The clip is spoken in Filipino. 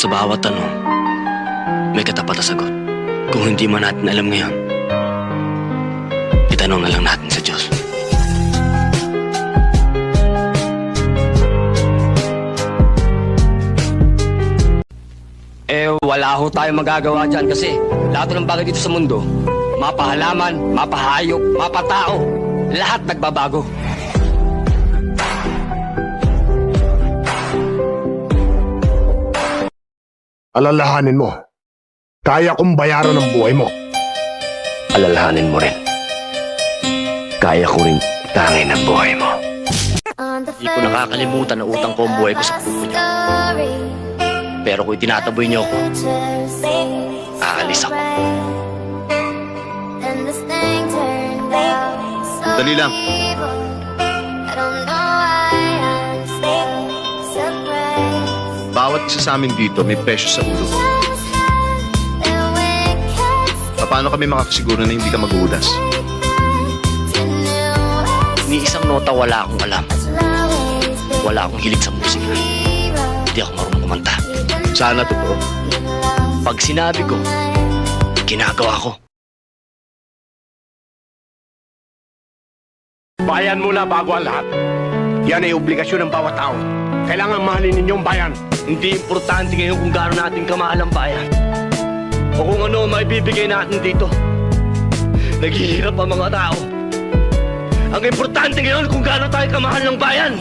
Sa bawat tanong, may katapat na sagot. Kung hindi man natin alam ngayon, itanong na lang natin sa Diyos. Wala ho tayong magagawa dyan kasi lahat ng bagay dito sa mundo, mapahalaman, mapahayop, mapatao, lahat nagbabago. Alalahanin mo, kaya kong bayaran ang buhay mo. Alalahanin mo rin. Kaya ko rin tangin ang buhay mo. Hindi ko nakakalimutan na utang ko ang buhay ko sa puso niyo. Pero kung itinataboy niyo ako, aalis ako. Dali lang. Bawat isa sa amin dito may presyo sa ulo. Paano kami makakasiguro na hindi ka maghuhudas? Ni isang nota wala akong alam. Wala akong hilig sa musika. Hindi ako marunong kumanta. Sana totoo. Pag sinabi ko, ginagawa ko. Bayan muna bago ang lahat. Yan ay obligasyon ng bawat tao. Kailangan mahalin ninyong bayan. Hindi importante ngayon kung gaano natin kamahal ang bayan. O kung ano ang maibibigay natin dito. Naghihirap ang mga tao. Ang importante ngayon kung gaano tayo kamahal ng bayan.